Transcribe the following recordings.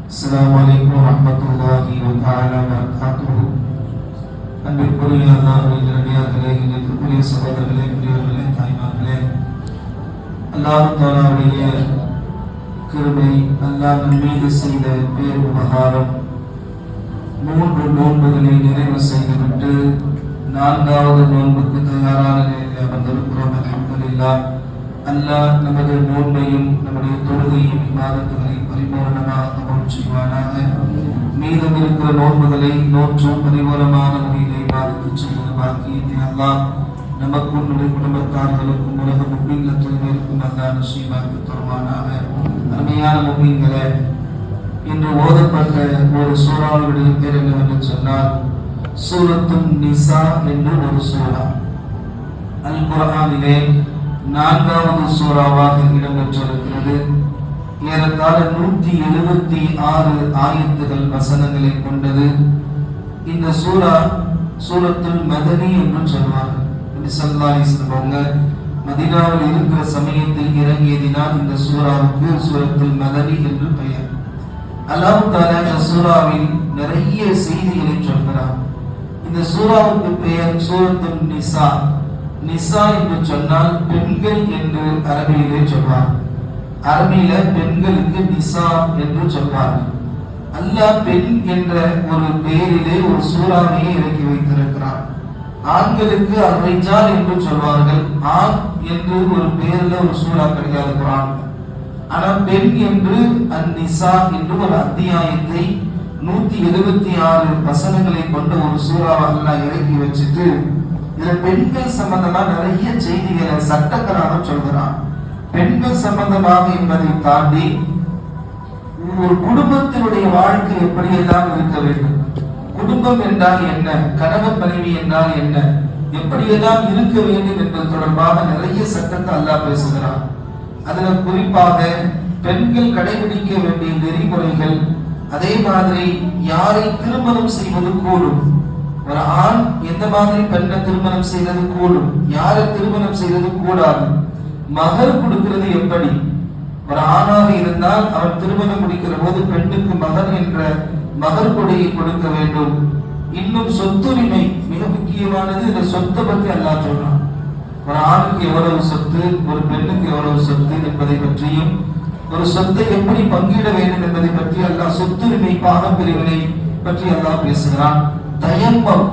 அஸ்ஸலாமு அலைக்கும் வரஹ்மத்துல்லாஹி வதஆலா வபரகாத்துஹு. அன்பிற்குரிய அல்லாஹ்வின் நல்லடியார்களே, அன்பிற்குரிய சகோதரர்களே, பெரியவர்களே, தாய்மார்களே, அல்லாஹ் தஆலாவுடைய கிருபை, அல்லாஹ் நம் மீது செய்த பேர் உபகாரம், 3 நோன்புகளை நிறைவு செய்துவிட்டு 4வது நோன்புக்கு தயாரான நிலையில் அமர்ந்திருக்கிறோம். அல்ஹம்துலில்லாஹ். அல்லாஹ் நமது நோன்பையும் நம்முடைய தொழுகையும் இபாதத்துகளை பரிபூரணமாக கபூல் செய்வானாக. மீதம் இருக்கிற நோன்புகளை நோற்றும் பரிபூரணமான முறையில் இபாதத்து செய்கிற பாக்கியத்தை அல்லாஹ் நமக்கும் நம்முடைய குடும்பத்தார்களுக்கும் உலக முஃமின்கள் அனைவருக்கும் அல்லாஹ் நசீபாக்கி தருவானாக. அருமையான முஃமின்களே, இன்று ஓதப்பட்ட ஒரு சூறாவுடைய பேர் என்னவென்று சொன்னால் சூரத்துன் நிசா என்று ஒரு சூறா. அல் குர்ஆனிலே 4வது சூறாவாக இடம்பெற்றிருக்கிறது. ஏறத்தாழ 176 ஆயத்துகள் வசனங்களை கொண்டது. இந்த சூரா சூரத்துல் மதனி என்று சொல்வார்கள். நபி ஸல்லல்லாஹு அலைஹி வஸல்லம் மதீனாவில் இருக்கிற சமயத்தில் இறங்கியதினால் இந்த சூறாவுக்கு சூரத்துல் மதனி என்று பெயர். அல்லாஹ் தஆலா இந்த சூறாவில் நிறைய செய்திகளை சொல்கிறார். இந்த சூறாவுக்கு பெயர் சூரத்துன் நிசா. நிசா என்று சொன்னால் பெண்கள் என்று அரபியிலே சொல்வார். அரபியில பெண்களுக்கு நிசா என்று சொல்வார்கள். அல்லாஹ் பெண் என்ற ஒரு பெயரிலே ஒரு சூறாவையை இறக்கி வைத்திருக்கிறார். ஆண்களுக்கு அர்-ரிஜால் என்று சொல்வார்கள். ஆண் என்று ஒரு பெயர்ல ஒரு சூறா கிடையாது குர்ஆன். ஆனா பெண் என்று அன்-நிசா என்று ஒரு அத்தியாயத்தை 176 வசனங்களை கொண்ட ஒரு சூறாவை அல்லாஹ் இறக்கி வச்சுட்டு இதுல பெண்கள் சம்பந்தமா நிறைய செய்திகளை சட்டங்களாக சொல்கிறான். பெண்கள் சம்பந்தமாக என்பதை தாண்டி ஒரு குடும்பத்தினுடைய வாழ்க்கை எப்படியெல்லாம் இருக்க வேண்டும், குடும்பம் என்றால் என்ன, கணவன் மனைவி என்றால் என்ன, எப்படியெல்லாம் இருக்க வேண்டும் என்பது தொடர்பாக நிறைய சட்டத்தை அல்லாஹ் பேசுகிறான். அதுல குறிப்பாக பெண்கள் கடைபிடிக்க வேண்டிய நெறிமுறைகள், அதே மாதிரி யாரை திருமணம் செய்வது கூடும், ஒரு ஆண் எந்த மாதிரி பெண்ணை திருமணம் செய்வது கூடும், யாரை திருமணம் செய்வது கூடாது, மகர் கொடுக்கிறது எப்படி, ஒரு ஆணாக இருந்தால் அவன் திருமணம் முடிக்கிற போது பெண்ணுக்கு மகர் என்ற மகர் கொடையை கொடுக்க வேண்டும். இன்னும் சொத்துரிமை மிக முக்கியமானது. இந்த சொத்தை பற்றி அல்லாஹ் சொல்றான். ஒரு ஆணுக்கு எவ்வளவு சொத்து, ஒரு பெண்ணுக்கு எவ்வளவு சொத்து என்பதை பற்றியும், ஒரு சொத்தை எப்படி பங்கிட வேண்டும் என்பதை பற்றி அல்லாஹ் சொத்துரிமை பாகம் பிரிவினை பற்றி அல்லாஹ் பேசுகிறான். தயம்மம்,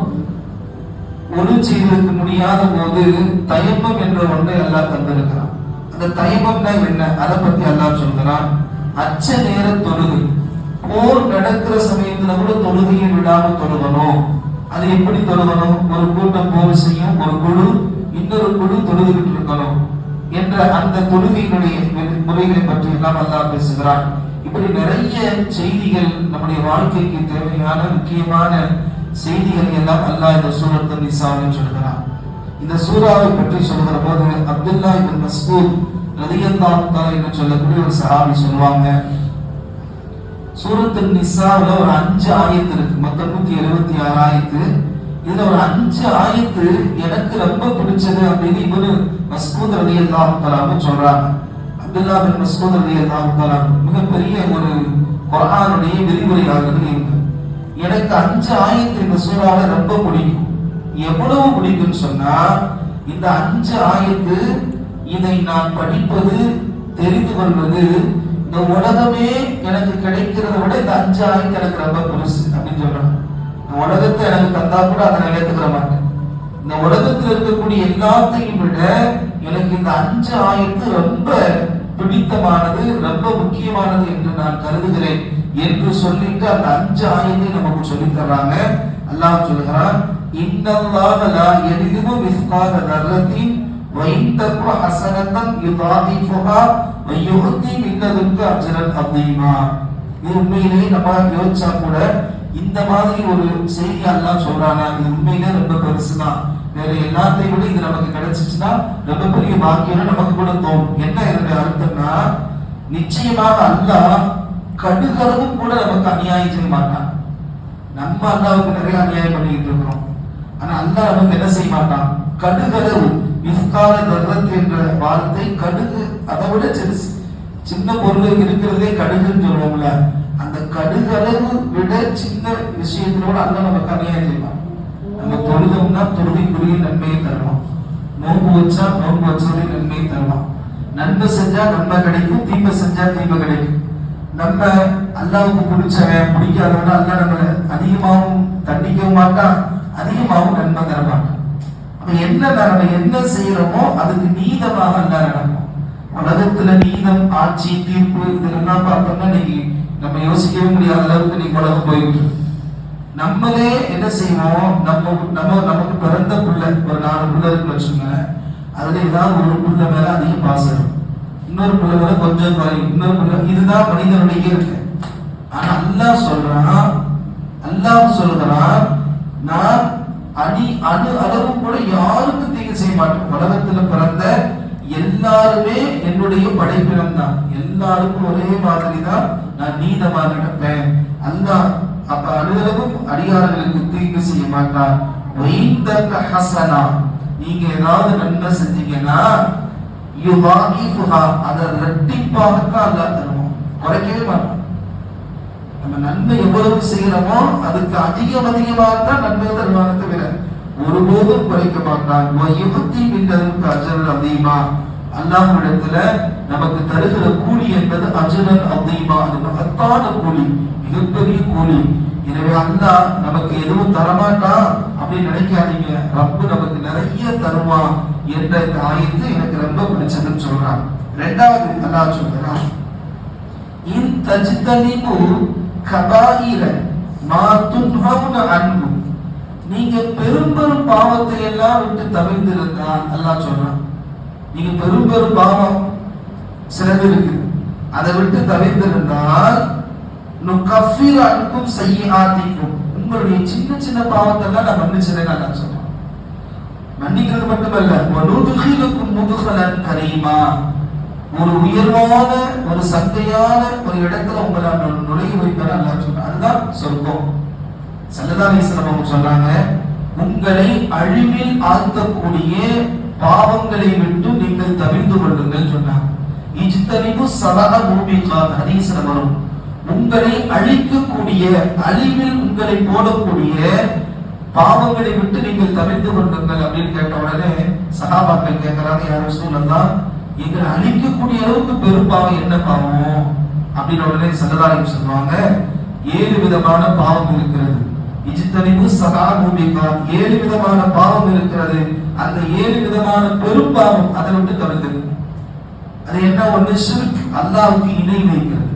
ஒளி செய்வதற்கு முடியாத போது தயம்மம் என்ற ஒன்றை அல்லாஹ் தந்திருக்கிறான். அந்த தயம்மம்னா என்ன, அதை பத்தி அல்லாஹ் சொல்கிறான். அச்ச நேர தொழுகை, போர் நடக்கிற சமயத்துல கூட தொழுகையை விடாம தொழுகணும். அது எப்படி தொழுகணும், ஒரு கூட்டம் போர் செய்யும், ஒரு குழு இன்னொரு குழு தொழுதுகிட்டு இருக்கணும் என்ற அந்த தொழுகையினுடைய முறைகளை பற்றி எல்லாம் அல்லாஹ் பேசுகிறான். இப்படி நிறைய செய்திகள், நம்முடைய வாழ்க்கைக்கு தேவையான முக்கியமான செய்திகள் எல்லாம் அல்லாஹ் இந்த சூரத்துன் நிசாவில் சொல்கிறான். இந்த சூறாவை பற்றி சொல்கிற போது அப்துல்லா இப்னு மஸ்ஊத் ரலியல்லாஹு தஆலா என்று சொல்லக்கூடிய ஒரு சஹாபி சொல்வாங்க, சூரத்துன் நிசாவுல ஒரு 5 ஆயத்து இருக்கு, மொத்தம் 176 ஆயத்து. இதுல ஒரு 5 ஆயத்து எனக்கு ரொம்ப பிடிச்சது அப்படின்னு இப்னு மஸ்ஊத் ரலியல்லாஹு தஆலா சொல்றாங்க. அப்துல்லா இப்னு மஸ்ஊத் ரலியல்லாஹு தஆலா மிகப்பெரிய ஒரு குர்ஆனுடைய விரிவுரையாளர்கள் இவங்க. எனக்கு 5 ஆயத்து இந்த சூறால ரொம்ப பிடிக்கும். எவ்வளவு பிடிக்கும்னு சொன்னா, இந்த 5 ஆயத்து இதை நான் படிப்பது, தெரிந்து கொள்வது, இந்த உலகமே எனக்கு கிடைக்கிறத விட இந்த 5 ஆயத்து எனக்கு ரொம்ப பெருசு அப்படின்னு சொல்றாங்க. இந்த உலகத்தை எனக்கு தந்தா கூட அதை நான் ஏத்துக்கிற மாட்டேன். இந்த உலகத்தில் இருக்கக்கூடிய எல்லாத்தையும் விட எனக்கு இந்த 5 ஆயத்து ரொம்ப பிடித்தமானது, ரொம்ப முக்கியமானது என்று நான் கருதுகிறேன் என்று சொல்லிட்டு அந்த 5 ஆயத்தை நமக்கு சொல்லி தர்றாங்க. அல்லாஹ் சொல்கிறான், இன்னல்லாஹ லா யலிது மிஸ்கால தர்ரத்தின் வ இன் தகு ஹஸனத்தன் யுதாயிஃபுஹா வ யுஹ்தி மின் லதுன்க அஜ்ரன் அதீமா. இது உண்மையிலேயே நம்ம யோசிச்சா கூட இந்த மாதிரி ஒரு செய்தி அல்லாஹ் சொல்றானா, இது உண்மையிலே ரொம்ப பெருசுதான். வேற எல்லாத்தையும் விட இது நமக்கு கிடைச்சிச்சுன்னா ரொம்ப பெரிய பாக்கியம் நமக்கு கூட தோணும். என்ன இதனுடைய அர்த்தம்னா, நிச்சயமாக அல்லாஹ் கடுகளவு கூட நமக்கு அநியாயம் செய்ய மாட்டான். நம்ம அல்லாஹ்வுக்கு நிறைய அநியாயம் பண்ணிட்டு இருக்கிறோம். ஆனா அல்லாஹ் நமக்கு என்ன செய்ய மாட்டான், கடுகளவு. மிஸ்கால தர்ரத் என்ற வார்த்தை கடுகு, அதை விட சின்ன பொருள் இருக்கிறதே கடுகுன்னு சொல்லுவோம்ல, அந்த கடுகளவு விட சின்ன விஷயத்தினோட அல்லாஹ் நமக்கு அநியாயம் செய்வான். நம்ம தொழுதோம்னா தொழுகைக்குரிய நன்மையை தருவான், நோன்பு வச்சா நோன்பு வச்சவரை நன்மையை தருவான், நன்மை செஞ்சா நன்மை கிடைக்கும், தீமை செஞ்சா தீமை கிடைக்கும். நம்ம அல்லாவுக்கு பிடிச்சவன் பிடிக்காதவனா அல்லாஹ் நம்மளை அதிகமாகவும் தண்டிக்கவும் மாட்டான், அதிகமாகவும் நன்மை தர மாட்டான். அப்ப நம்ம என்ன செய்யறோமோ அதுக்கு நீதமாக அல்லாஹ் நடக்கும். உலகத்துல நீதம், ஆட்சி, தீர்ப்பு இதெல்லாம் பார்த்தோம்னா இன்னைக்கு நம்ம யோசிக்கவே முடியாத அளவுக்கு நீ உலகம் போயிட்டு நம்மளே என்ன செய்வோம், நமக்கு பிறந்த புள்ள ஒரு 4 புள்ள இருக்கு வச்சுங்க, அதுல ஏதாவது ஒரு புள்ள மேல அதிகம் பாசம், இன்னொரு புள்ள மேல கொஞ்சம் குறையும், இன்னொரு புள்ள, இதுதான் மனிதனுடைய இருக்கு. ஆனா அல்லாஹ் சொல்றான் நான் அணு அளவு கூட யாருக்கும் தீங்கு செய்ய மாட்டேன். உலகத்துல பிறந்த எல்லாருமே என்னுடைய படைப்பினம் தான், எல்லாருக்கும் ஒரே மாதிரி தான் நான் நீதமா நடப்பேன். அல்லாஹ் அப்ப அணுகளவும் அடியார்களுக்கு தீங்கு செய்ய மாட்டார். நீங்க ஏதாவது நன்மை செஞ்சீங்கன்னா அதை ரெட்டிப்பாகத்தான் அல்லாஹ் தருவோம், குறைக்கவே மாட்டோம். நம்ம நன்மை எவ்வளவு செய்யறோமோ அதுக்கு அதிகமாகத்தான் நன்மை தருவாங்க, தவிர ஒருபோதும் குறைக்க மாட்டான். அஜரன் அதிகமா அல்லாஹ்விடத்துல நமக்கு தருகிற கூலி என்பது அஜரன் அதிகமா, அது மகத்தான கூலி, மிகப்பெரிய கூலி. எனவே அல்லாஹ் நமக்கு எதுவும் தரமாட்டான் அப்படின்னு நினைக்காதீங்க, ரப்பு நமக்கு நிறைய தருவான் என்ற இந்த ஆயத்து எனக்கு ரொம்ப பிடிச்சதுன்னு சொல்றான். இரண்டாவது அல்லாஹ் சொல்றான், இன் தஜ்தனிபு கபாயிர மா துன்ஹவுன அன்ஹு, நீங்க பெரும் பாவத்தை எல்லாம் விட்டு தவிர்த்திருந்தால், அல்லாஹ் சொல்றான், நீங்க பெரும் பாவம் சிலது இருக்கு, அதை விட்டு தவிர்த்திருந்தால் நுகஃபிர் அன்கும் ஸய்யிஆத்திக்கும், உங்களுடைய சின்ன சின்ன பாவத்தை எல்லாம் நான் மன்னிச்சிரேன்னு அல்லாஹ் சொல்றான். மன்னிக்கிறது மட்டுமல்ல, வனுதுகிலுக்கும் முதுகலன் கரீமா, ஒரு உயர்வான ஒரு சந்தையான ஒரு இடத்துல உங்களை நுழைய வைப்பேன் அல்லாஹ் சொல்றான். அதுதான் சொர்க்கம். ஸல்லல்லாஹு அலைஹி வஸல்லம் சொல்றாங்க, உங்களை அழிவில் ஆழ்த்தக்கூடிய பாவங்களை விட்டு நீங்கள் தவிர்த்து கொள்ளுங்கள் சொன்னாங்க. இஜ்தனிபு ஸலஹ மூபிகாத் ஹதீஸ்ல வரும், உங்களை அழிக்கக்கூடிய அழிவில் உங்களை போடக்கூடிய பாவங்களை விட்டு நீங்கள் தவிர்த்து கொள்ளுங்கள் அப்படின்னு கேட்ட உடனே சஹாபாக்கள் கேட்கிறாங்க, யா ரசூலல்லாஹ், எங்களை அழிக்கக்கூடிய அளவுக்கு பெரும் பாவம் என்ன பாவம் அப்படின்னு உடனே ஸல்லல்லாஹு அலைஹி வஸல்லம் சொல்றாங்க, 7 விதமான பாவம் இருக்கிறது. இஜ்தனிபு ஸலஹ மூபிகாத், 7 விதமான பாவம் இருக்கிறது. அந்த 7 விதமான பெரும் பாவம் அதை விட்டு தவிர்த்து. அது என்ன? ஒண்ணு ஷிர்க், அல்லாஹ்வுக்கு இணை வைக்கிறது.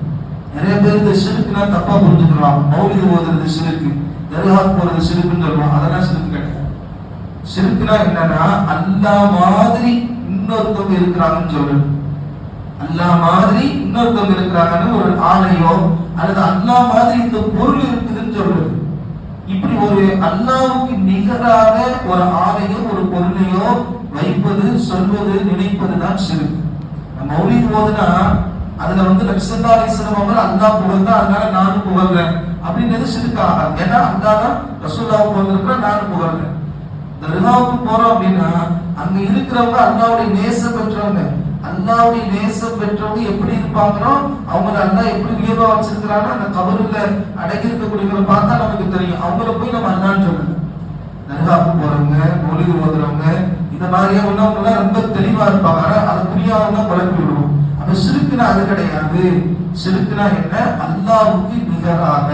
நிறைய பேர் இந்த ஷிர்க்னா தப்பா புரிஞ்சுக்கிறாங்க. மௌலிது ஓதுறது ஷிர்க், தர்காவுக்கு போறது ஷிர்க்னு சொல்லுவாங்க. அதெல்லாம் ஷிர்க் கிடையாது. ஷிர்க்னா என்னன்னா அல்லாஹ் மாதிரி இன்னொருத்தவங்க இருக்கிறாங்கன்னு சொல்றது. அல்லாஹ் மாதிரி இன்னொருத்தவங்க இருக்கிறாங்கன்னு ஒரு ஆணையோ அல்லது அல்லாஹ் மாதிரி இந்த பொருள் இருக்குதுன்னு சொல்றது. இப்படி ஒரு அல்லாஹ்வுக்கு நிகரான ஒரு ஆணையோ ஒரு பொருளையோ வைப்பது, சொல்வது, நினைப்பது தான் ஷிர்க். மௌலிது ஓதுனா அதுல நபி ஸல்லல்லாஹு அலைஹி வஸல்லம் அவங்க அல்லாஹ் புகழ்ந்தா அதனால நானும் புகழ்றேன் அப்படின்றது ஷிர்க் ஆகாது. ஏன்னா அல்லாஹ் தான் ரசூலுல்லாஹ் புகழ்ந்திருக்கிற, நானும் புகழ்றேன். தர்காவுக்கு போறோம் அப்படின்னா அங்க இருக்கிறவங்க அல்லாஹ்வுடைய நேசம் பெற்றவங்க. அல்லாஹ்வுடைய நேசம் பெற்றவங்க எப்படி இருப்பாங்களோ அவங்கள அல்லாஹ் எப்படி உயர்வா வச்சிருக்கிறாங்க, அந்த கபருல அடங்கி இருக்கக்கூடியவங்களை பார்த்தா நமக்கு தெரியும். அவங்கள போய் நம்ம அல்லான்னு சொல்லணும். தர்காவுக்கு போறவங்க, மௌலிது ஓதுறவங்க, இந்த மாதிரியே உள்ளவங்க ரொம்ப தெளிவா இருப்பாங்க. ஆனா அதை புரியாதவங்க குழப்பி விடுவோம். அப்ப ஷிர்க்னா அது கிடையாது. ஷிர்க்னா என்ன? அல்லாஹ்வுக்கு நிகராக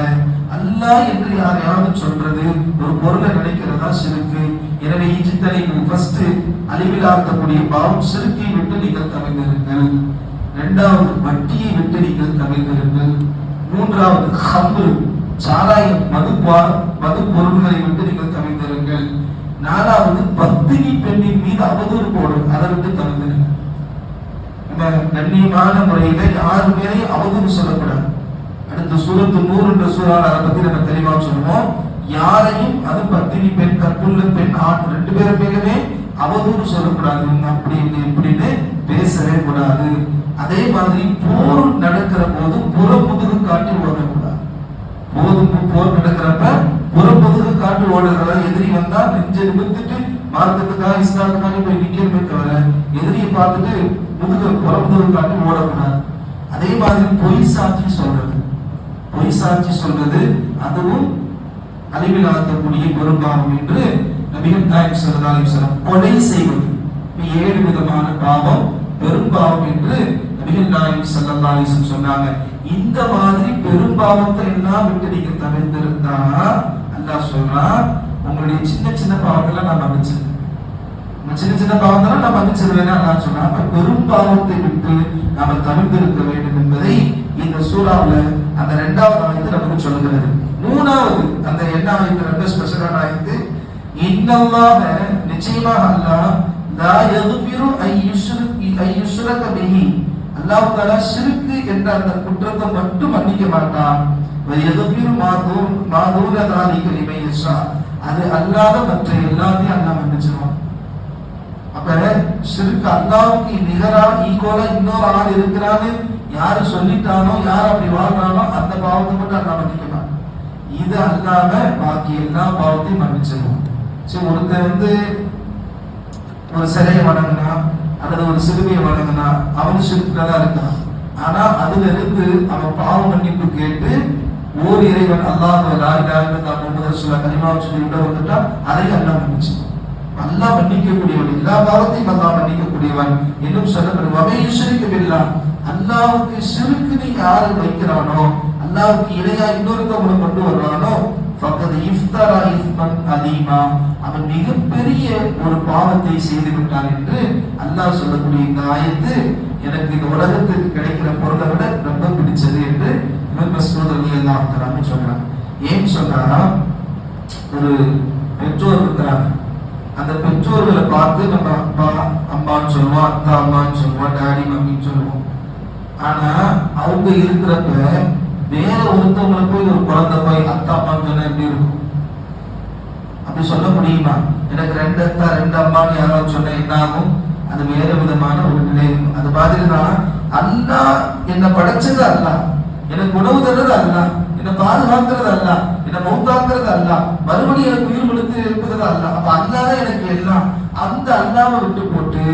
அல்லாஹ் என்று யாரையாவது சொல்றது, ஒரு பொருளை நினைக்கிறதா ஷிர்க். எனவே இஜ்தனிபு ஃபர்ஸ்ட் அழிவிலாக்கக்கூடிய பாவம் ஷிர்க்கை விட்டு நீங்கள் தவிர்த்திருங்கள். இரண்டாவது வட்டியை விட்டு நீங்கள் தவிர்த்திருங்கள். மூன்றாவது ஹம்ரு, சாராயம், மது பொருள்களை விட்டு நீங்கள் தவிர்த்திருங்கள். நாலாவது பத்தினி பெண்ணின் மீது அவதூறு போடும், அதை விட்டு தவிர்த்திருங்கள். கண்ணியமான முறையில யாரு மேலேயும் அவதூறு சொல்லக்கூடாது. அடுத்த சூரத்து நூறு என்ற சூறால அதை பத்தி நம்ம தெளிவா சொல்லுவோம். யாரையும், அது பத்தினி பெண், கற்புள்ள பெண், ஆண் 2 பேரும் மேலுமே அவதூறு சொல்லக்கூடாது. அப்படி இப்படின்னு பேசவே கூடாது. அதே மாதிரி போர் நடக்கிற போது புறமுதுகு காட்டி ஓடக்கூடாது. போர் நடக்கிறப்ப புறமுதுகு காட்டி ஓடுறதா, எதிரி வந்தா நெஞ்சை நிமிர்த்திட்டு மார்க்கத்துக்காக இஸ்லாத்துக்காக போய் நிக்கணுமே தவிர எதிரியை பார்த்துட்டு புறமுதுகு காட்டி ஓடக்கூடாது. அதே மாதிரி பொய் சாட்சி சொல்றது, பொய் சாட்சி சொல்றது அதுவும் அழிவிலாக்கக்கூடிய பெரும்பாவம் என்று நபிகள் நாயகம் ஸல்லல்லாஹு அலைஹி வஸல்லம். கொலை செய்வது 7 விதமான பாவம் பெரும்பாவம் என்று நபிகள் நாயகம் ஸல்லல்லாஹு அலைஹி வஸல்லம் சொன்னாங்க. இந்த மாதிரி பெரும்பாவத்தை எல்லாம் விட்டு நீங்க தவிர்த்திருந்தா அல்லாஹ் சொல்றான், உங்களுடைய சின்ன சின்ன பாவங்களை நான் மன்னிச்சிருக்கேன். சின்ன சின்ன பாவங்களை நான் மன்னிச்சிருவேன் அல்லாஹ் சொன்னா. அப்ப பெரும் பாவத்தை விட்டு நாம தவிர்த்திருக்க வேண்டும் என்பதை இந்த சூறாவுல அந்த 2வது ஆயத்து நமக்கு சொல்லுகிறது. 3வது அந்த என்ன ஆயத்து, ரொம்ப ஸ்பெஷலான ஆயத்து, இன்னல்லாஹ நிச்சயமாக அல்லாஹ் லா யக்ஃபிரு ஐயுஷ்ரக பிஹி, அல்லாஹ் தஆலா ஷிர்க் என்ற அந்த குற்றத்தை மட்டும் மன்னிக்க மாட்டான். வ யக்ஃபிரு மா தூன ذلك லிமன் யஷா, அது அல்லாத மற்ற எல்லாத்தையும் அல்லாஹ் மன்னிச்சிடுவான். அப்ப ஷிர்க் அல்லாஹ்வுக்கு நிகரா ஈக்குவலா இன்னொரு ஆள் இருக்கிறான்னு யாரு சொல்லிட்டானோ, யார் அப்படி வாழ்றானோ அந்த பாவத்தை மட்டும் அல்லாஹ் மன்னிக்கலாம். இது அல்லாம பாக்கி எல்லா பாவத்தையும் மன்னிச்சிடுவான். சரி, ஒருத்தர் ஒரு சிலையை வணங்கினா அல்லது ஒரு சிறுமியை வணங்கினா அவன் ஷிர்க்ல தான் இருக்கான். ஆனா அதுல இருந்து அவன் பாவ மன்னிப்பு கேட்டு ஓர் இறைவன் அல்லாஹ் லா இலாஹ இல்லல்லாஹ் முஹம்மது ரசூலுல்லாஹ் கலிமாவை சொல்லி விட வந்துட்டா அதை அல்லாஹ் மன்னிச்சிடுவான். அல்லாஹ் மன்னிக்கக்கூடியவன், எல்லா பாவத்தையும் அல்லாஹ் மன்னிக்கக்கூடியவன். இன்னும் சொல்லப்படுது, வமை யுஷ்ரிகு பில்லாஹ், அல்லாஹ்வுக்கு ஷிர்க்னு யாரு வைக்கிறானோ, அல்லாஹ்வுக்கு இணையா இன்னொருத்தவங்களை கொண்டு வர்றானோ, ஃபகத் இஃப்தரா இஸ்மன் அலீமா, அவன் மிகப்பெரிய ஒரு பாவத்தை செய்து விட்டான் என்று அல்லாஹ் சொல்லக்கூடிய இந்த ஆயத்து எனக்கு இந்த உலகத்துக்கு கிடைக்கிற பொருளை விட ரொம்ப பிடிச்சது என்று இப்னு மஸ்ஊத் ரலியல்லாஹு தஆலா சொல்றாங்க. ஏன் சொன்னா, ஒரு பெற்றோர் இருக்கிறாங்க, அந்த பெற்றோர்களை பார்த்து நம்ம அப்பா அம்மான்னு சொல்லுவோம், அத்தா அம்மான்னு சொல்லுவோம், டாடி மம்மின்னு சொல்லுவோம். ஆனா அவங்க இருக்கிறப்ப வேற ஒருத்தவங்களை போய் ஒரு குழந்தை போய் அத்தா அம்மான்னு சொன்னா எப்படி இருக்கும்? அப்படி சொல்ல முடியுமா? எனக்கு 2 அத்தா 2 அம்மான்னு யாராவது சொன்ன என்ன ஆகும்? அது வேற விதமான ஒரு நிலை. அது மாதிரிதான் அல்லாஹ் என்னை படைச்சது அல்லாஹ், எனக்கு உணவு தர்றது அல்லாஹ், என்னை பாதுகாக்கிறது அல்லாஹ், என்னை மௌத்தாக்குறது அல்லாஹ், மறுபடியும் எனக்கு உயிர் கொடுத்து இருக்கிறது அல்லாஹ். அப்ப அல்லாஹ் தான் எனக்கு எல்லாம். அந்த அல்லாஹ்வை விட்டு போட்டு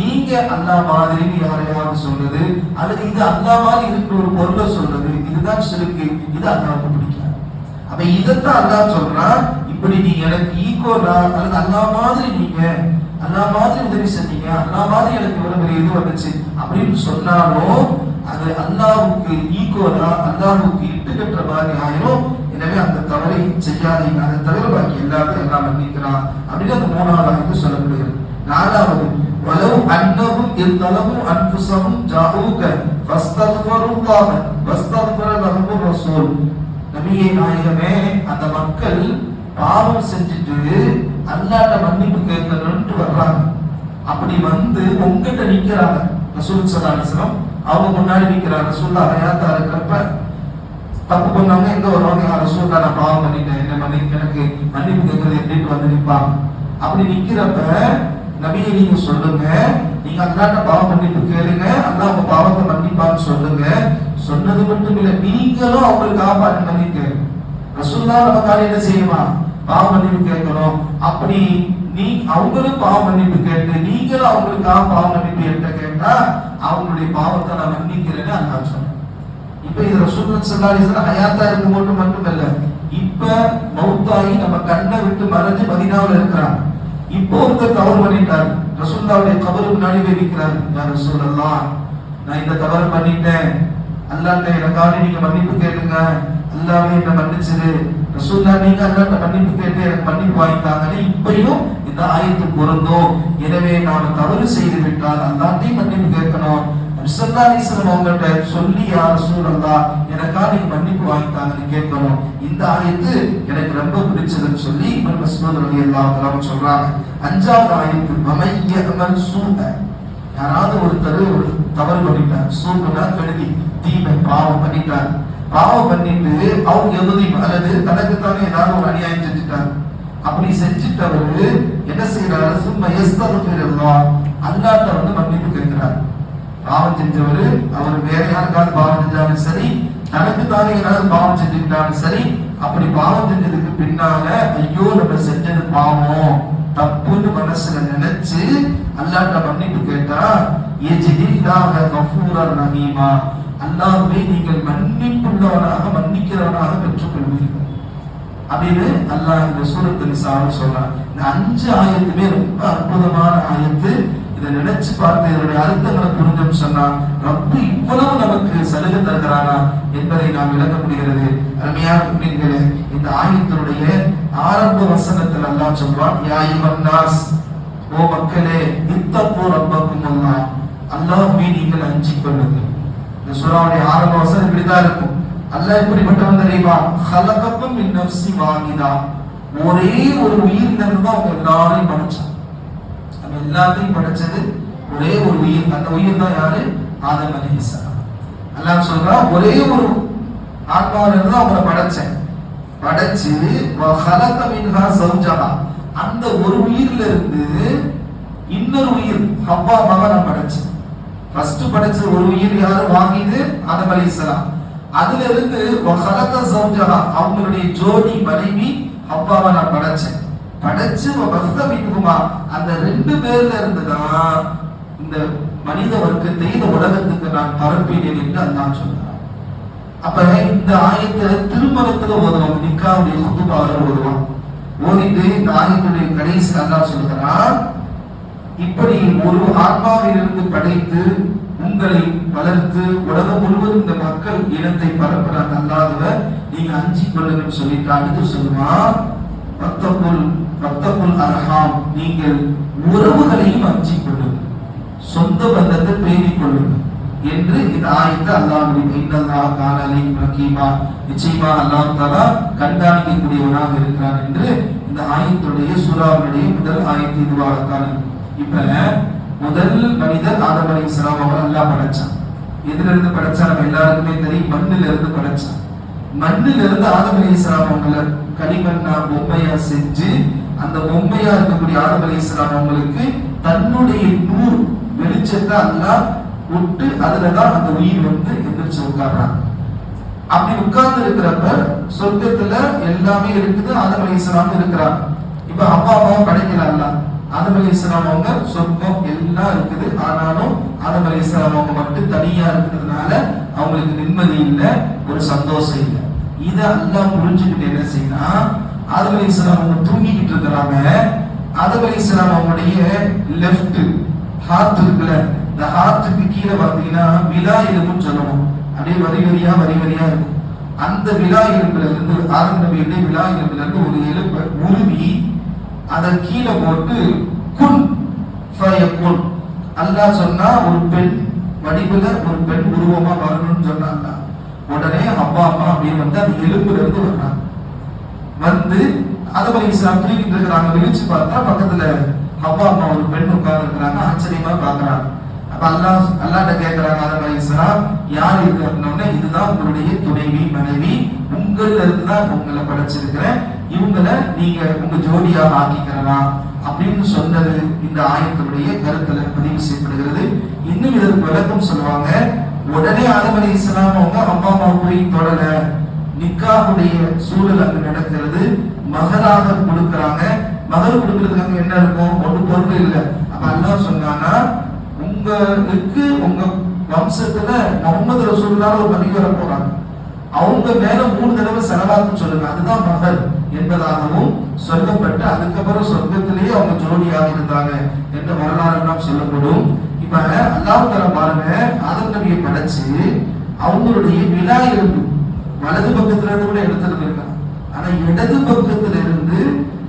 நீங்க அல்லாஹ் மாதிரி யாரையாவது சொல்றது அல்லது இது அல்லாஹ் மாதிரி இருக்கிற ஒரு பொருளை சொல்றது, இதுதான் ஷிர்க். இது அல்லாஹ்வுக்கு பிடிக்காது. அப்ப இதைத்தான் அல்லாஹ் சொல்றான், இப்படி நீ எனக்கு ஈக்குவலா அல்லது அல்லாஹ் மாதிரி நீங்க அல்லாஹ் மாதிரி உதவி செஞ்சீங்க, அல்லாஹ் மாதிரி எனக்கு இவ்வளவு பெரிய இது வந்துச்சு அப்படின்னு சொன்னாலும் அது அல்லாஹ்வுக்கு ஈக்குவலா அல்லாஹ்வுக்கு இட்டு கட்டுற மாதிரி ஆயிரும். எனவே அந்த தவறை செய்யாதீங்க. அதை தவிர பாக்கி எல்லாத்தையும் எல்லாம் மன்னிக்கிறான் அப்படின்னு அந்த 3வது ஆயத்து சொல்லப்படுகிறது. 4வது, வலவ் அன்னஹும் இத்தலபு அன்ஃபுஸஹும் ஜாஊக ஃபஸ்தக்ஃபருல்லாஹ வஸ்தக்ஃபர லஹுர் ரசூல், நபியே நாயகமே, அந்த மக்கள் பாவம் செஞ்சுட்டு அல்லாஹ்ட்ட மன்னிப்பு கேட்கணும்னு வர்றாங்க. அப்படி வந்து உங்ககிட்ட நிக்கிறாங்க. ரசூல் ஸல்லல்லாஹு அலைஹி வஸல்லம் அவங்க முன்னாடி நிக்கிறாங்க. ரசூலுல்லாஹ் ஹயாத்தா இருக்கிறப்ப தப்பு பண்ணாங்க, எங்க வருவாங்க, ரசூலுல்லாஹ் நான் பாவம் பண்ணிட்டேன், என்ன எனக்கு மன்னிப்பு கேட்கறது எப்படின்னு வந்து நிற்பாங்க. அப்படி நிக்கிறப்ப நபியை நீங்க சொல்லுங்க, நீங்க அல்லாஹ்ட்ட பாவம் மன்னிப்பு கேளுங்க, அல்லாஹ் உங்க பாவத்தை மன்னிப்பான்னு சொல்லுங்க. சொன்னது மட்டும் இல்ல, நீங்களும் அவங்களுக்கு காப்பாற்ற மன்னிக்க. ரசூலுல்லாஹ் நமக்காக என்ன செய்யுமா? பாவ மன்னிப்பு கேட்கணும். அப்படி நீ அவங்களும் பாவ மன்னிப்பு கேட்டு நீங்களும் அவங்களுக்காக பாவ மன்னிப்பு என்கிட்ட கேட்டா அவங்களுடைய பாவத்தை நான் மன்னிக்கிறேன்னு அல்லாஹ் சொன்னான். இப்ப இது ரசூலுல்லாஹ் ஸல்லல்லாஹு அலைஹி வஸல்லம் ஹயாத்தா இருக்கும்போது மட்டுமல்ல, இப்ப மௌத்தாகி நம்ம கண்ணை விட்டு மறைஞ்சு மதீனாவுல இருக்கிறாங்க. இப்போ ஒருத்தர் தவறு பண்ணிட்டார், ரசூலுல்லாஹ்வுடைய கபருக்கு முன்னாடி போய் நிற்கிறார். யா ரசூலல்லாஹ், நான் இந்த தவறு பண்ணிட்டேன், அல்லாஹ்ட்ட எனக்காக நீங்க மன்னிப்பு கேளுங்க, அல்லாஹ்வே என்ன மன்னிச்சிரு. ரசூலுல்லாஹ் நீங்க அல்லாஹ்ட்ட மன்னிப்பு கேட்டு எனக்கு மன்னிப்பு வாங்கிட்டாங்கன்னு இப்பயும் இந்த ஆயத்து பொருந்தும். எனவே நாம தவறு செய்து விட்டால் அல்லாஹ்ட்டே மன்னிப்பு கேட்கணும். ஸல்லல்லாஹு அலைஹி வஸல்லம் அவங்கள்ட்ட சொல்லி, யா ரசூலல்லாஹ் எனக்காக நீங்க மன்னிப்பு வாங்கிட்டாங்கன்னு கேட்கணும். இந்த ஆயத்து எனக்கு ரொம்ப பிடிச்சதுன்னு சொல்லி இப்னு மஸ்ஊத் ரலியல்லாஹு தஆலா சொல்றாங்க. 5வது ஆயத்து, வமையமல் சூஅ, யாராவது ஒருத்தர் ஒரு தவறு பண்ணிட்டார், சூனா கெடுதி, தீமை, பாவம் பண்ணிட்டார். பாவம் பண்ணிட்டு அவங்க எதுவும் அல்லது தனக்குத்தானே ஏதாவது ஒரு அநியாயம் செஞ்சுட்டார். அப்படி செஞ்சுட்டவரு என்ன செய்யறாரு? சும்மா யஸ்தக்ஃபிருல்லாஹ், அல்லாஹ்ட்ட வந்து மன்னிப்பு கேட்கிறார். பாவம் செஞ்சவரு அவர் வேற யாருக்காவது பாவம் செஞ்சாலும் சரி, தனக்குத்தானே ஏதாவது பாவம் செஞ்சுக்கிட்டாலும் சரி, அப்படி பாவம் செஞ்சதுக்கு பின்னால ஐயோ நம்ம செஞ்சது பாவம் தப்புன்னு மனசுல நினைச்சு அல்லாஹ்ட்ட மன்னிப்பு கேட்டா, யஜிதில்லாஹ கஃபூரர் ரஹீமா, அல்லாஹ்வே நீங்கள் மன்னிப்பு உள்ளவனாக மன்னிக்கிறவனாக பெற்றுக்கொள்வீர்கள் அப்படின்னு அல்லாஹ் இந்த சூரத்து நிசான்னு சொல்றான். இந்த 5 ஆயத்துமே ரொம்ப அற்புதமான ஆயத்து. இதை நினைச்சு பார்த்து இதனுடைய அர்த்தங்களை புரிஞ்சோம் சொன்னா ரப்பு இவ்வளவு நமக்கு சலுகை தருகிறானா என்பதை நாம் விளக்க முடிகிறது. அருமையான முஃமின்களே, இந்த ஆயத்தினுடைய ஆரம்ப வசனத்தில் அல்லாஹ் சொல்வான், யா அய்யுஹன் நாஸ், ஓ மக்களே, இத்தகு ரப்பக்கும் அல்லாஹ், அல்லாஹ்வை நீங்கள் அஞ்சிக் கொள்ளுங்கள். இந்த சூராவுடைய ஆரம்ப வசனம் இப்படிதான் இருக்கும். அல்லாஹ் எப்படிப்பட்டவன் தெரியுமா? ஹலகக்கும் மின் நஃப்ஸி வாஹிதா, ஒரே ஒரு உயிரில இருந்து தான் அவங்க எல்லாரையும் படைச்சான். எல்லாத்தையும் படைச்சது ஒரே ஒரு உயிர். அந்த உயிர் தான் யாரு? ஆதம் அலைஹிஸ்ஸலாம். அல்லாஹ் சொல்றான், ஒரே ஒரு ஆத்மாவில இருந்து அவங்களை படைச்சேன். படைச்சு வஹலக மின்ஹா ஸௌஜஹா, அந்த ஒரு உயிர்ல இருந்து இன்னொரு உயிர் ஹவ்வாவை நான் படைச்சேன். ஃபர்ஸ்ட் படைச்ச ஒரு உயிர் யாரு? வாஹிது, ஆதம் அலைஹிஸ்ஸலாம். அதுல இருந்து வஹலக ஸௌஜஹா, அவங்களுடைய ஜோடி மனைவி ஹவ்வாவை நான் படைச்சேன். படைச்சு அந்த 2 பேர்ல இருந்துதான் இந்த மனித வர்க்கத்தை இந்த உலகத்துக்கு நான் பரப்பினேன் என்று அல்லாஹ் சொல்றான். அப்ப இந்த ஆயத்தை திருமணத்துல ஓதுவாங்க, நிக்காவுடைய குதுபால ஓதுவாங்க. ஓதிட்டு இந்த ஆயத்துடைய கடைசி அல்லாஹ் சொல்கிறான், இப்படி ஒரு ஆத்மாவிலிருந்து படைத்து உங்களை வளர்த்து உலகம் முழுவதும் இந்த மக்கள் இனத்தை பரப்புறாங்க அல்லாதவ நீங்க அஞ்சிக் கொள்ளுங்கன்னு சொல்லிட்டு அடுத்து சொல்லுவான், வத்தகுல் அர்ஹாம், நீங்கள் உறவுகளையும் அஞ்சிக் கொள்ளுங்கள், சொந்த பந்தத்தை பேணிக் கொள்ளுங்கள் என்று இந்த ஆயத்தை அல்லாஹ் இன்னல்லாஹ் கான அலீம் ரகீமா, நிச்சயமா அல்லாஹ் தஆலா கண்காணிக்கக்கூடியவனாக இருக்கிறான் என்று இந்த ஆயத்துடைய சூராவுடைய முதல் ஆயத்து இதுவாகத்தான். இப்ப முதல் மனிதர் ஆதம் அலைஹிஸ்ஸலாம் அவர் அல்லாஹ் படைச்சான். எதுல இருந்து படைச்சா நம்ம எல்லாருக்குமே தெரியும், மண்ணில இருந்து படைச்சான். மண்ணில இருந்து ஆதம் அலைஹிஸ்ஸலாம் அவங்களை களிமண்ணா பொம்மையா செஞ்சு அந்த பொம்மையா இருக்கக்கூடிய ஆதம் அலைஹிஸ்ஸலாம் அவங்களுக்கு தன்னுடைய நூறு வெளிச்சத்தை அல்லாஹ் விட்டு அதுலதான் அந்த உயிர் வந்து எந்திரிச்சு உட்கார்றாங்க. அப்படி உட்கார்ந்து இருக்கிறப்ப சொர்க்கத்துல எல்லாமே இருக்குது, ஆதம் அலைஹிஸ்ஸலாம் இருக்கிறாங்க. இப்ப அப்பா அம்மாவும் படைக்கல, ஆதம் அலைஹிஸ்ஸலாம் அவங்க சொர்க்கம் எல்லாம் இருக்குது. ஆனாலும் ஆதம் அலைஹிஸ்ஸலாம் அவங்க மட்டும் தனியா இருக்கிறதுனால அவங்களுக்கு நிம்மதி இல்லை, ஒரு சந்தோஷம் இல்லை. இதை அல்லாஹ் புரிஞ்சுக்கிட்டு என்ன செய்யணும், ஆதம் அலைஹிஸ்ஸலாம் அவங்க தூங்கிக்கிட்டு இருக்கிறாங்க. ஆதம் அலைஹிஸ்ஸலாம் அவங்களுடைய லெஃப்ட் ஹார்ட் இருக்குல்ல, இந்த ஹார்ட்டுக்கு கீழே பார்த்தீங்கன்னா விலா எலும்புன்னு சொல்லுவோம், அப்படியே வரி வரியா இருக்கும். அந்த விலா எலும்புல இருந்து ஆதம் நபியுடைய விலா எலும்புல இருந்து ஒரு எலும்பை உருவி அதை கீழே போட்டு குன் ஃபயகுன், அல்லாஹ் சொன்னா ஒரு பெண் வடிவுல ஒரு பெண் உருவமா வரணும்னு சொன்னாங்க. உடனே அப்பா அம்மா அப்படியே வந்து அந்த எலும்புல இருந்து வர்றாங்க. வந்து ஆதம் அலைஹிஸ்ஸலாம் தூங்கிட்டு இருக்கிறாங்க. விழிச்சு பார்த்தா பக்கத்துல அப்பா அம்மா ஒரு பெண் உட்கார்ந்து இருக்கிறாங்க. ஆச்சரியமா பாக்குறாங்க. அப்ப அல்லாஹ்ட்ட கேட்கிறாங்க, ஆதம் அலைஹிஸ்ஸலாம் யார் இது அப்படின்னா, இதுதான் உங்களுடைய துணைவி மனைவி, உங்கள இருந்து தான் உங்களை படைச்சிருக்கிறேன், இவங்களை நீங்க உங்க ஜோடியாக ஆக்கிக்கிறலாம் அப்படின்னு சொன்னது இந்த ஆயத்தினுடைய கருத்துல பதிவு செய்யப்படுகிறது. இன்னும் இதற்கு விளக்கம் சொல்லுவாங்க. உடனே ஆதம் அலைஹிஸ்ஸலாம் அவங்க அப்பா அம்மா போய் தொடர, நிக்காஹுடைய சூழல் அங்கு நடக்கிறது. மகளாக கொடுக்கறாங்க. மகள் கொடுக்கறதுக்கு என்ன இருக்கும், ஒன்று பொறுப்பு இல்லை. அப்ப அல்லாஹ் சொன்னானா, உங்களுக்கு உங்க வம்சத்துல முஹம்மது ரசூலுல்லாஹ் ஒரு நபி வர போறாங்க, அவங்க மேல 3 தடவை ஸலவாத் சொல்லுங்க, அதுதான் மகள் என்பதாகவும் சொல்லப்பட்டு அதுக்கப்புறம் சொர்க்கத்திலேயே அவங்க ஜோடியாக இருந்தாங்க என்ற வரலாறு எல்லாம் சொல்லப்படும். இப்ப அல்லாஹ் தஆலா பாருங்க, ஆதம் நபியை படைச்சு அவங்களுடைய விலா எலும்பு வலது பக்கத்துல இருந்து கூட எடுத்துருக்காங்க. ஆனா இடது பக்கத்துல இருந்து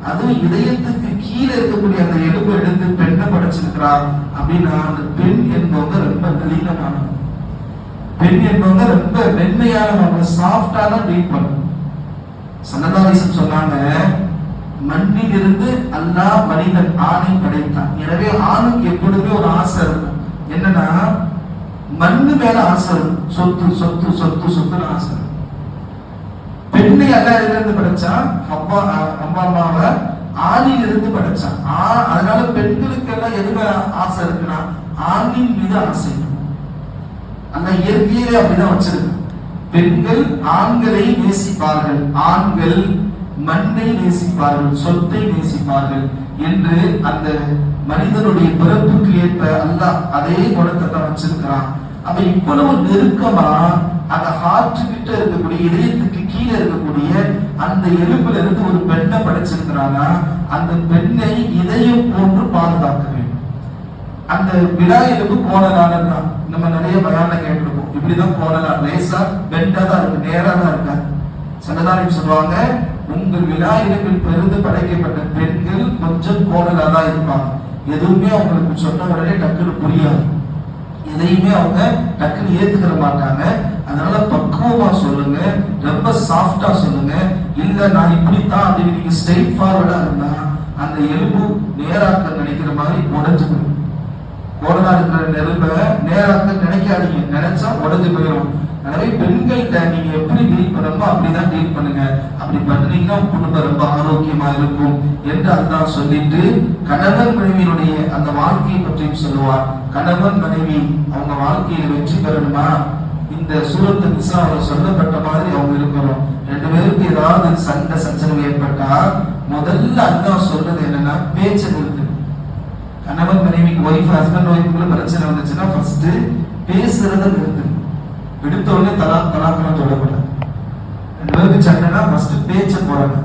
அதுவும் இதயத்துக்கு கீழே இருக்கக்கூடிய அந்த எலும்பு எடுத்து பெண்ணை படைச்சிருக்கிறார். அப்படின்னா அந்த பெண் என்பவங்க ரொம்ப நளினமானவங்க, பெண் என்பவங்க ரொம்ப மென்மையானவங்க, சாஃப்டா தான் ட்ரீட் பண்ணும். ஸல்லல்லாஹு அலைஹி வஸல்லம் சொன்னாங்க, மண்ணில் இருந்து அல்லாஹ் மனிதன் ஆணை படைத்தான். எனவே ஆணுக்கு எப்பொழுதுமே ஒரு ஆசை இருக்கும். என்னன்னா மண்ணு மேல ஆசை இருக்கும், சொத்து சொத்து சொத்து சொத்துன்னு ஆசை இருக்கும். பெண்ணை அல்லாஹ் இருந்து படைச்சா, அம்மாவை ஆணில் இருந்து படைச்சான். அதனால பெண்களுக்கு எல்லாம் எது மேல ஆசை இருக்குன்னா ஆணின் மீது ஆசை. அந்த இயற்கையிலே அப்படிதான் வச்சிருக்கு. பெண்கள் ஆண்களை நேசிப்பார்கள், ஆண்கள் மண்ணை நேசிப்பார்கள், சொத்தை நேசிப்பார்கள் என்று அந்த மனிதனுடைய பிறப்புக்கு ஏற்ப அல்லாஹ் அதே குணத்தை தான் வச்சிருக்கிறான். அப்ப இவ்வளவு நெருக்கமா அந்த ஹார்ட் கிட்ட இருக்கக்கூடிய இதயத்துக்கு கீழே இருக்கக்கூடிய அந்த எலும்புல இருந்து ஒரு பெண்ணை படைச்சிருக்கிறாங்க. அந்த பெண்ணை இதயம் போன்று பாதுகாக்க வேண்டும். அந்த விழா எலும்பு கோணலானதுதான். நம்ம நிறைய பயான்ல கேட்டிருக்கோம். இப்படிதான் கோணலா, லேசா பெண்டா தான் இருக்கு, நேரா தான் இருக்காது. சங்கதாரியம் சொல்லுவாங்க, உங்கள் விழா எலும்பில் பெருந்து படைக்கப்பட்ட பெண்கள் கொஞ்சம் கோணலா தான் இருப்பாங்க. எதுவுமே அவங்களுக்கு சொன்ன உடனே டக்குன்னு புரியாது, எதையுமே அவங்க டக்குன்னு ஏத்துக்கிற மாட்டாங்க. அதனால பக்குவமா சொல்லுங்க, ரொம்ப சாஃப்டா சொல்லுங்க. இல்ல நான் இப்படித்தான் அப்படின்னு நீங்க ஸ்ட்ரெயிட் ஃபார்வர்டா இருந்தா அந்த எலும்பு நேராக்க நினைக்கிற மாதிரி உடஞ்சு போயிடும். கோடலா இருக்கிற நெருப்ப நேராக்க நினைக்காதீங்க, நினைச்சா உடஞ்சு போயிடும். எனவே பெண்கள்கிட்ட நீங்க எப்படி டீல் பண்ணணுமோ அப்படிதான் டீல் பண்ணுங்க. அப்படி பண்ணீங்கன்னா குடும்பம் ரொம்ப ஆரோக்கியமா இருக்கும் என்று அல்லாஹ் சொல்லிட்டு கணவன் மனைவியினுடைய அந்த வாழ்க்கையை பற்றியும் சொல்லுவார். கணவன் மனைவி அவங்க வாழ்க்கையில வெற்றி பெறணுமா, இந்த சூரத்து நிசாவில் சொல்லப்பட்ட மாதிரி அவங்க இருக்கணும். ரெண்டு பேருக்கு ஏதாவது சண்டை சச்சரவு ஏற்பட்டா முதல்ல அல்லாஹ் சொல்றது என்னன்னா, பேச்சை நிறுத்து. கணவன் மனைவிக்கு ஹஸ்பண்ட் ஒய்ஃபுக்குள்ள பிரச்சனை வந்துச்சுன்னா ஃபர்ஸ்ட் பேசுறத நிறுத்து. எடுத்த உடனே தலாக்கெல்லாம் சொல்லக்கூடாது. ரெண்டு பேருக்கு சண்டைனா ஃபர்ஸ்ட் பேச்சை போறாங்க.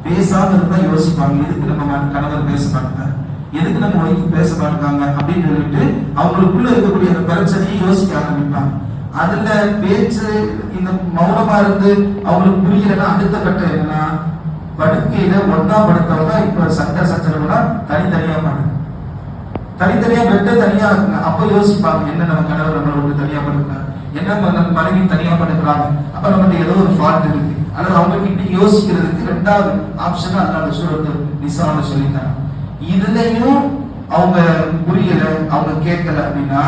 பேசாம இருந்தா யோசிப்பாங்க, எதுக்கு நம்ம கணவர் பேச மாட்டாங்க, எதுக்கு நம்ம ஒய்ஃப் பேச மாட்டாங்க அப்படின்னு சொல்லிட்டு அவங்களுக்குள்ள இருக்கக்கூடிய அந்த பிரச்சனையை யோசிக்க ஆரம்பிப்பாங்க. அதுல பேச்சு இந்த மௌனமா இருந்து அவங்களுக்கு புரியலன்னா அடுத்த கட்டம் என்னன்னா, படுக்கையில ஒன்னா படுத்தவங்க இப்ப சண்டை சச்சரவுனா தனித்தனியா பாருங்க, தனித்தனியா பெட்ட தனியா இருக்குங்க. அப்ப யோசிப்பாங்க, என்ன நம்ம கணவர் நம்மளை விட்டு தனியா படுக்கிறாங்க, என்ன நம்ம மனைவி தனியா படுக்கிறாங்க, அப்ப நம்மகிட்ட ஏதோ ஒரு ஃபால்ட் இருக்கு. அல்லது அவங்களுக்கு இப்படி யோசிக்கிறதுக்கு ரெண்டாவது ஆப்ஷன் அல்லாஹ் சூரத்து நிசால சொல்லிட்டாங்க. இதுலயும் அவங்க புரியல, அவங்க கேட்கல அப்படின்னா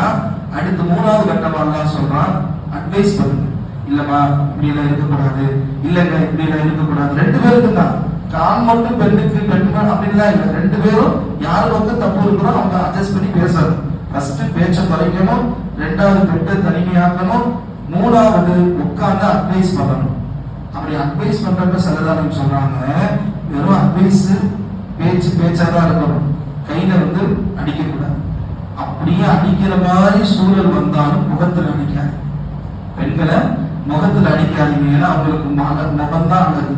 அடுத்து மூணாவது கட்டமா அல்லாஹ் சொல்றான், அட்வைஸ் பண்ணுங்க. இல்லம்மா இப்படி எல்லாம் இருக்கக்கூடாது, இல்லங்க இப்படி எல்லாம் இருக்கக்கூடாது. ரெண்டு பேருக்கு தான், கால் மட்டும் பெண்ணுக்கு பெண்மன் அப்படின்லாம் இல்லை. ரெண்டு பேரும் யார் பக்கம் தப்பு இருக்கிறோம் அவங்க அட்ஜஸ்ட் பண்ணி பேசணும். ஃபர்ஸ்ட் பேச்சை குறைக்கணும், ரெண்டாவது பெட்டை தனிமையாக்கணும், மூணாவது உட்கார்ந்து அட்வைஸ் பண்ணணும். அப்படி அட்வைஸ் பண்றப்ப சிலதான் சொல்றாங்க, வெறும் அட்வைஸ் பேச்சாதான் இருக்கணும், கையில அடிக்கக்கூடாது. அப்படியே அடிக்கிற மாதிரி சூழல் வந்தாலும் முகத்தில் அடிக்காது. பெண்களை முகத்தில் அடிக்காதீங்க, ஏன்னா அவங்களுக்கு முகம்தான் அழகு.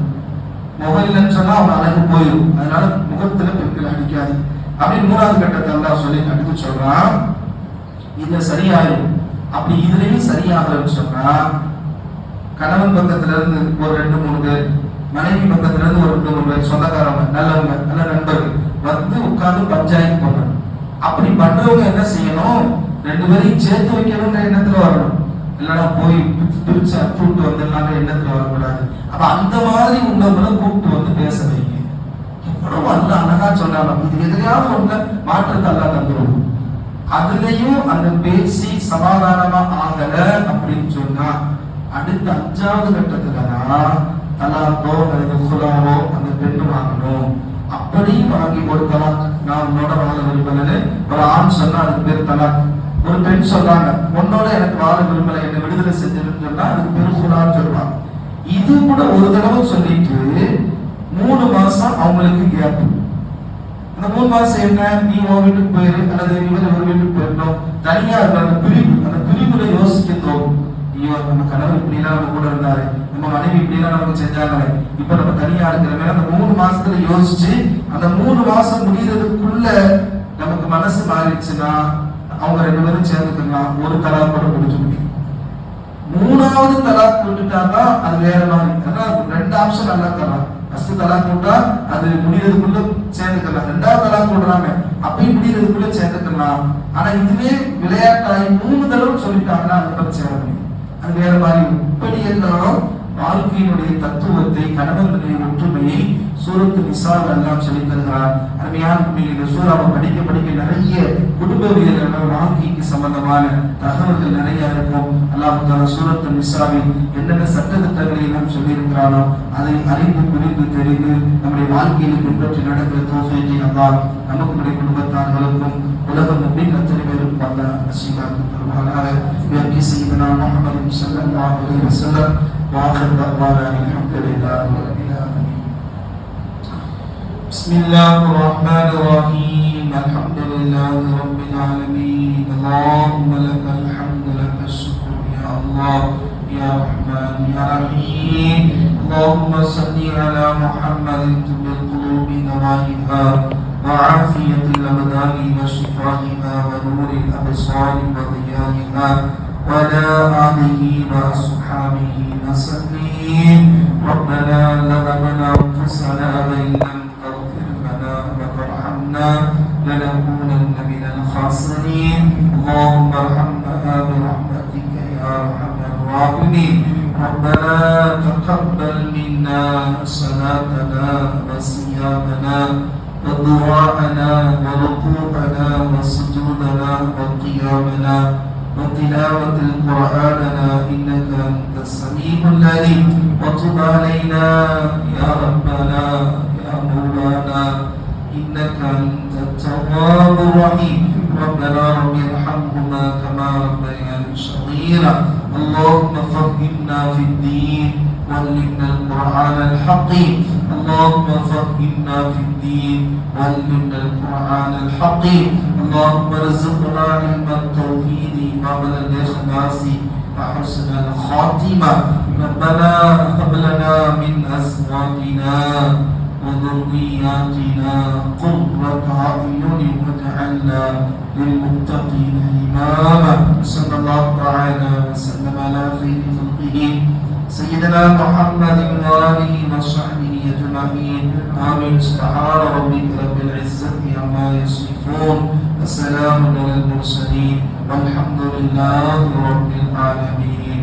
முகம் இல்லைன்னு சொன்னா அவங்க அழகு போயிடும். அதனால முகத்துல பெண்களை அடிக்காது. அப்படின்னு மூணாவது கட்டத்தை எல்லாம் சொல்லி அடுத்து சொல்றான், இதுல சரியாயிடும். அப்படி இதுலயும் சரியாகலன்னு சொன்னா கணவன் பக்கத்துல இருந்து ஒரு 2-3 பேர், மனைவி பக்கத்துல இருந்து ஒரு 2-3 பேர், சொந்தக்காரங்க நல்லவங்க நல்ல நண்பர்கள் வந்து உட்கார்ந்து பஞ்சாயத்து பண்ணணும். அப்படி பண்றவங்க என்ன செய்யணும், ரெண்டு பேரையும் சேர்த்து வைக்கணும்ன்ற எண்ணத்துல வரணும். இல்லைன்னா போய் பிரிச்சு அப்புட்டு வந்துடலான்ற எண்ணத்துல வரக்கூடாது. அப்ப அந்த மாதிரி உள்ளவங்களை கூப்பிட்டு வந்து பேச வைங்க. எவ்வளவு அல்ல அழகா சொன்னாலும் இது எதிரையாவது ஒண்ணு மாற்றத்தை அல்ல தந்துடும். அதுலயும் அந்த பேசி சமாதானமா ஆகல அப்படின்னு சொன்னா அடுத்த 5வது கட்டத்துலதான் தலாக்கோ அல்லது குலாவோ அந்த பெண்ணு வாங்கணும். அப்படி வாங்கி ஒரு தலாக், நான் உன்னோட வாழ விரும்பலன்னு ஒரு ஆண் சொன்னா அதுக்கு பேர் தலாக். ஒரு பெண் சொல்றாங்க, உன்னோட எனக்கு வாழ விரும்பல, என்ன விடுதலை செஞ்சிருன்னு சொன்னா அதுக்கு பேர் குலான்னு சொல்லுவாங்க. இது கூட ஒரு தடவை சொல்லிட்டு 3 மாசம் அவங்களுக்கு கேப். அந்த 3 மாசம் என்ன, நீ உன் வீட்டுக்கு போயிரு அல்லது இவர் ஒரு வீட்டுக்கு போயிடணும், தனியா இருக்கிற அந்த பிரிவு, அந்த பிரிவுல யோசிக்க தோணும். ஐயோ நம்ம கணவர் இப்படி எல்லாம் நம்ம கூட இருந்தாரு, நம்ம மனைவி இப்படி எல்லாம் நமக்கு செஞ்சாங்களே, இப்ப நம்ம தனியா இருக்கிற அந்த 3 மாசத்துல யோசிச்சு அந்த 3 மாசம் முடியறதுக்குள்ள நமக்கு மனசு மாறிடுச்சுன்னா அவங்க 2 பேரும் சேர்ந்துக்கலாம். ஒரு தலாக் கூட முடிச்சு முடியும். 3வது தலாக் விட்டுட்டாதான் அது வேற மாதிரி. அதான் 2 ஆப்ஷன் நல்லா தரலாம். ஃபர்ஸ்ட் தலாக் விட்டா அது முடியறதுக்குள்ள சேர்ந்துக்கலாம், 2வது தலாக் விடுறாங்க அப்பயும் முடியறதுக்குள்ள சேர்ந்துக்கலாம். ஆனா இதுவே விளையாட்டாய் 3 தடவை சொல்லிட்டாங்கன்னா அதை பத்தி சேர முடியும், அது வேற மாதிரி. இப்படி எல்லாம் வாழ்க்கையினுடைய தத்துவத்தை, கணவனுடைய ஒற்றுமையை சூரத்து நிசால் எல்லாம் சொல்லி தருகிறார். அருமையான இந்த சூறாவை படிக்க படிக்க நிறைய குடும்பவியல் வாழ்க்கைக்கு சம்பந்தமான தகவல்கள் நிறைய இருக்கும். அல்லாஹ் தஆலா சூரத்து நிசாவில் என்னென்ன சட்டத்திட்டங்களை எல்லாம் சொல்லியிருக்கிறானோ அதை அறிந்து புரிந்து தெரிந்து நம்முடைய வாழ்க்கையில் பின்பற்றி நடக்கிற தௌஃபீகை அல்லாஹ் நமக்கு, நம்முடைய குடும்பத்தார்களுக்கும் உலக முஸ்லிம் அத்தனை பேருக்கும் அல்லாஹ் நசீபாக்கி தருவானாக. யா சய்யிதனா முஹம்மது ஸல்லல்லாஹு அலைஹி வஸல்லம் وآخر دعوانا الحمد لله رب العالمين. بسم الله الرحمن الرحيم. الحمد لله رب العالمين. اللهم لك الحمد لك الشكر يا الله يا رحمن يا رحيم. اللهم صل على محمد طب القلوب نوائها وعافية الأبدان وشفائها ونور الأبصار وضيائها وعلى آله وأصحابه وسلم. ربنا ظلمنا أنفسنا وإن لم تغفر لنا وترحمنا لنكونن من الخاسرين. اللهم ارحمنا برحمتك يا أرحم الراحمين. ربنا تقبل منا صلاتنا وصيامنا ودعاءنا وركوعنا وسجودنا وقيامنا وتلاوة القرآننا إنك أنت السميع العليم. وتب علينا يا ربنا يا مولانا إنك أنت التواب الرحيم. ربنا رب ارحمهما كما ربياني صغيرا. اللهم فهمنا في الدين وعلمنا القرآن الحكيم. اللهم فهمنا في الدين وعلمنا القرآن الحكيم. اللهم ارزقنا علم التوحيد وعمل الإخلاص وحسن الخاتمة. ربنا هب لنا من أزواجنا وذرياتنا قرة أعين واجعلنا للمتقين إماما. صلى الله تعالى وسلم على خير خلقه سيدنا محمد وآله وصحبه أجمعين. آمين. سبحان ربك رب العزة عما يصفون وسلام على المرسلين والحمد لله رب العالمين.